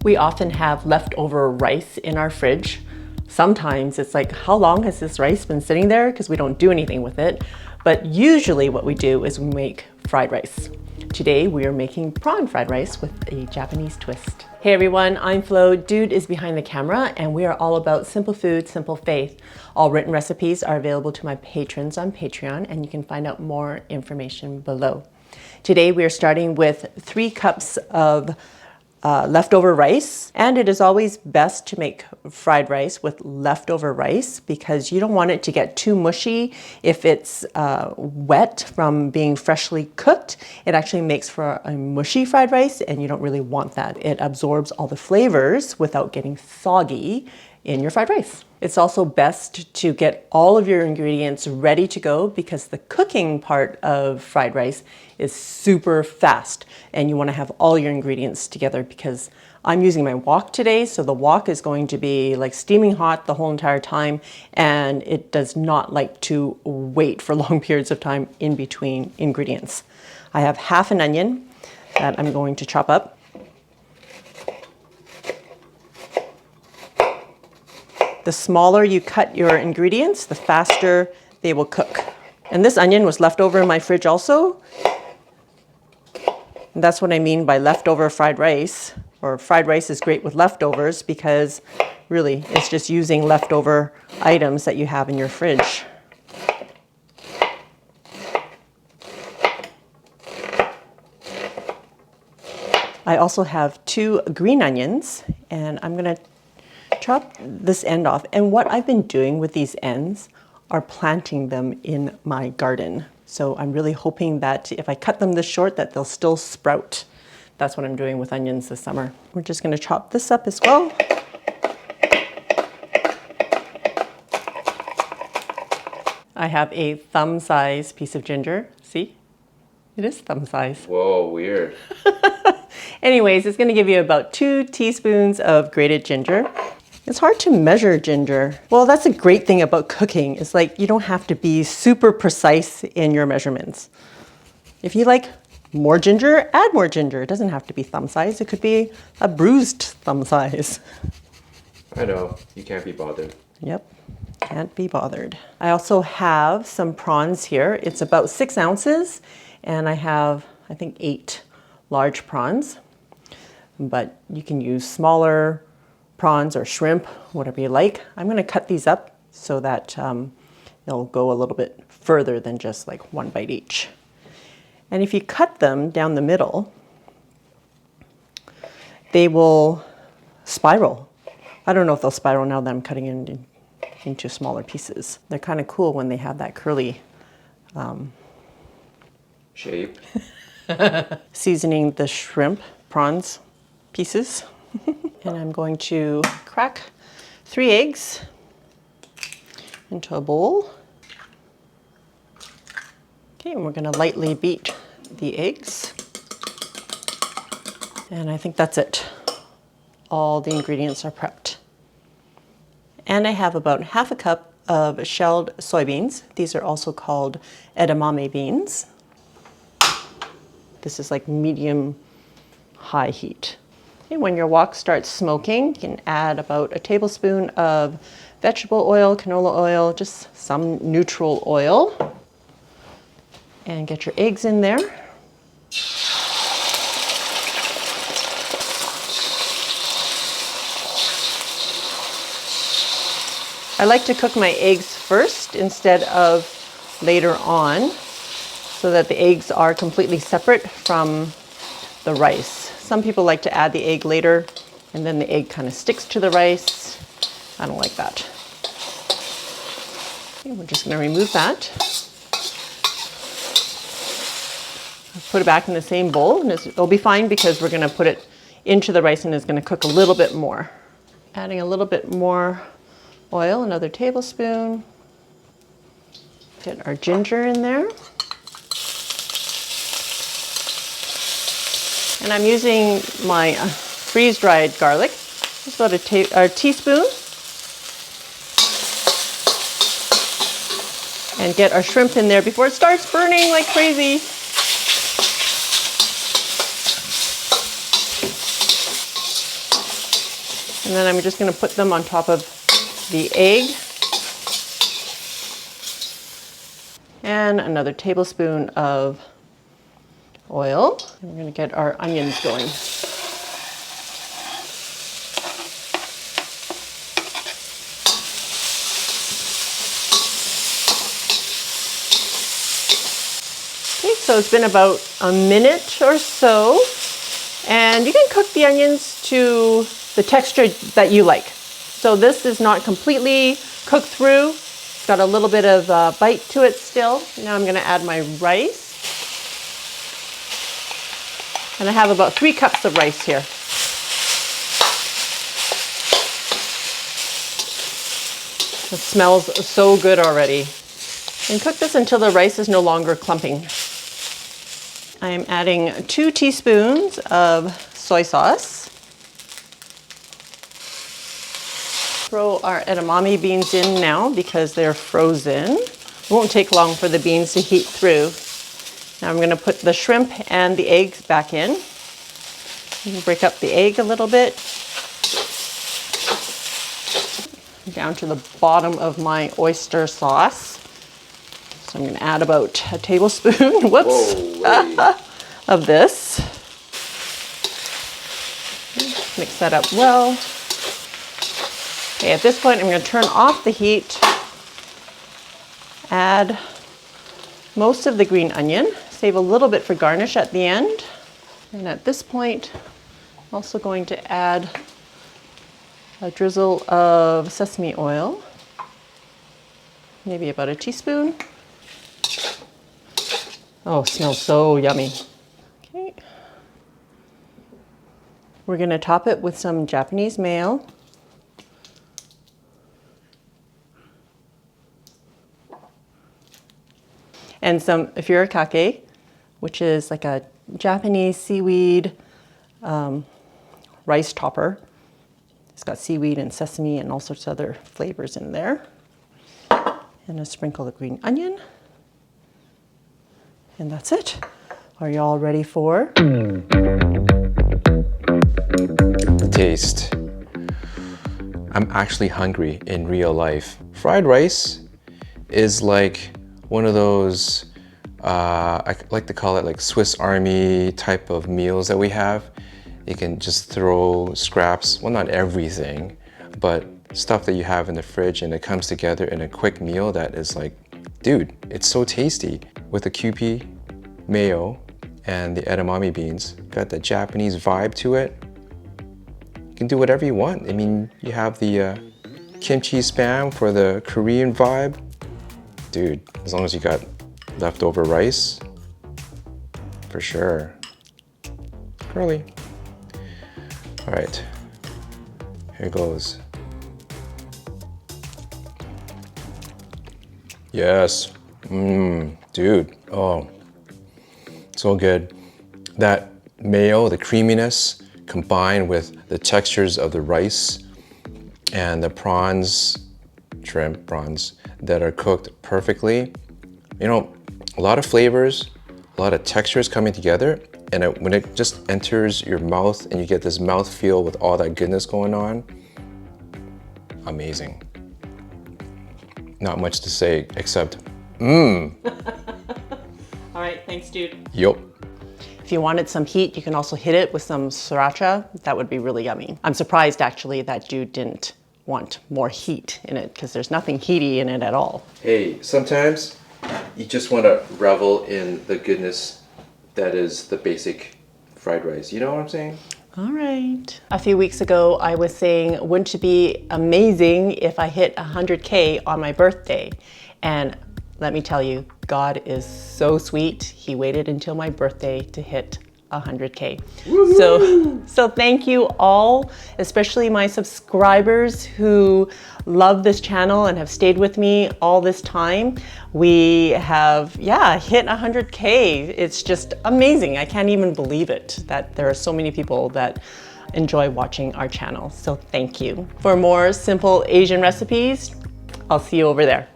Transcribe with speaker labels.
Speaker 1: We often have leftover rice in our fridge. Sometimes it's like, how long has this rice been sitting there? Because we don't do anything with it. But usually what we do is we make fried rice. Today we are making prawn fried rice with a Japanese twist. Hey everyone, I'm Flo. Dude is behind the camera, and we are all about simple food, simple faith. All written recipes are available to my patrons on Patreon, and you can find out more information below. Today we are starting with 3 cups of leftover rice, and it is always best to make fried rice with leftover rice because you don't want it to get too mushy. If it's wet from being freshly cooked, it actually makes for a mushy fried rice, and you don't really want that. It absorbs all the flavors without getting soggy in your fried rice. It's also best to get all of your ingredients ready to go because the cooking part of fried rice is super fast, and you want to have all your ingredients together because I'm using my wok today, so the wok is going to be like steaming hot the whole entire time, and it does not like to wait for long periods of time in between ingredients. I have half an onion that I'm going to chop up. The smaller you cut your ingredients, the faster they will cook. And this onion was left over in my fridge also. And that's what I mean by leftover fried rice, or fried rice is great with leftovers because really it's just using leftover items that you have in your fridge. I also have 2 green onions, and I'm gonna chop this end off. And what I've been doing with these ends are planting them in my garden. So I'm really hoping that if I cut them this short that they'll still sprout. That's what I'm doing with onions this summer. We're just gonna chop this up as well. I have a thumb size piece of ginger. See? It is thumb size.
Speaker 2: Whoa, weird.
Speaker 1: Anyways, it's gonna give you about 2 teaspoons of grated ginger. It's hard to measure ginger. Well, that's a great thing about cooking. It's like you don't have to be super precise in your measurements. If you like more ginger, add more ginger. It doesn't have to be thumb size. It could be a bruised thumb size.
Speaker 2: I know, you can't be bothered.
Speaker 1: Yep, can't be bothered. I also have some prawns here. It's about 6 ounces, and I have, I think, 8 large prawns. But you can use smaller prawns or shrimp, whatever you like. I'm gonna cut these up so that they'll go a little bit further than just like 1 bite each. And if you cut them down the middle, they will spiral. I don't know if they'll spiral now that I'm cutting it into smaller pieces. They're kind of cool when they have that curly
Speaker 2: shape.
Speaker 1: Seasoning the shrimp, prawns pieces. And I'm going to crack 3 eggs into a bowl. Okay, and we're going to lightly beat the eggs. And I think that's it. All the ingredients are prepped. And I have about half a cup of shelled soybeans. These are also called edamame beans. This is like medium-high heat. Okay, when your wok starts smoking, you can add about a tablespoon of vegetable oil, canola oil, just some neutral oil. And get your eggs in there. I like to cook my eggs first instead of later on, so that the eggs are completely separate from the rice. Some people like to add the egg later, and then the egg kind of sticks to the rice. I don't like that. Okay, we're just going to remove that. Put it back in the same bowl, and it'll be fine because we're going to put it into the rice and it's going to cook a little bit more. Adding a little bit more oil, another tablespoon. Get our ginger in there. And I'm using my freeze-dried garlic. It's about a teaspoon. And get our shrimp in there before it starts burning like crazy. And then I'm just gonna put them on top of the egg. And another tablespoon of oil. And we're gonna get our onions going. Okay, so it's been about a minute or so. And you can cook the onions to the texture that you like. So this is not completely cooked through. It's got a little bit of bite to it still. Now I'm gonna add my rice. And I have about 3 cups of rice here. It smells so good already. And cook this until the rice is no longer clumping. I am adding 2 teaspoons of soy sauce. Throw our edamame beans in now because they're frozen. It won't take long for the beans to heat through. Now I'm going to put the shrimp and the eggs back in. You can break up the egg a little bit. Down to the bottom of my oyster sauce. So I'm going to add about a tablespoon, whoops, of this. Mix that up well. Okay, at this point I'm going to turn off the heat, add most of the green onion, save a little bit for garnish at the end. And at this point, I'm also going to add a drizzle of sesame oil, maybe about a teaspoon. Oh, it smells so yummy. Okay. We're going to top it with some Japanese mayo. And some furikake, which is like a Japanese seaweed rice topper. It's got seaweed and sesame and all sorts of other flavors in there. And a sprinkle of green onion. And that's it. Are you all ready for?
Speaker 2: Taste. I'm actually hungry in real life. Fried rice is like one of those, I like to call it like Swiss Army type of meals that we have. You can just throw scraps, well not everything, but stuff that you have in the fridge and it comes together in a quick meal that is like, dude, it's so tasty. With the Kewpie, mayo, and the edamame beans, got the Japanese vibe to it. You can do whatever you want. I mean, you have the kimchi spam for the Korean vibe. Dude, as long as you got leftover rice, for sure. Curly. All right, here goes. Yes, dude, oh, so good. That mayo, the creaminess, combined with the textures of the rice and the prawns, shrimp prawns, that are cooked perfectly. You know, a lot of flavors, a lot of textures coming together, and when it just enters your mouth and you get this mouthfeel with all that goodness going on, amazing. Not much to say except, All
Speaker 1: right, thanks, dude.
Speaker 2: Yup.
Speaker 1: If you wanted some heat, you can also hit it with some sriracha. That would be really yummy. I'm surprised actually that dude didn't want more heat in it because there's nothing heaty in it at all.
Speaker 2: Hey, sometimes you just want to revel in the goodness that is the basic fried rice. You know what I'm saying?
Speaker 1: All right. A few weeks ago, I was saying, wouldn't it be amazing if I hit 100K on my birthday? And let me tell you, God is so sweet. He waited until my birthday to hit 100K. So thank you all, especially my subscribers who love this channel and have stayed with me all this time. We have, hit 100K. It's just amazing. I can't even believe it that there are so many people that enjoy watching our channel. So thank you. For more simple Asian recipes, I'll see you over there.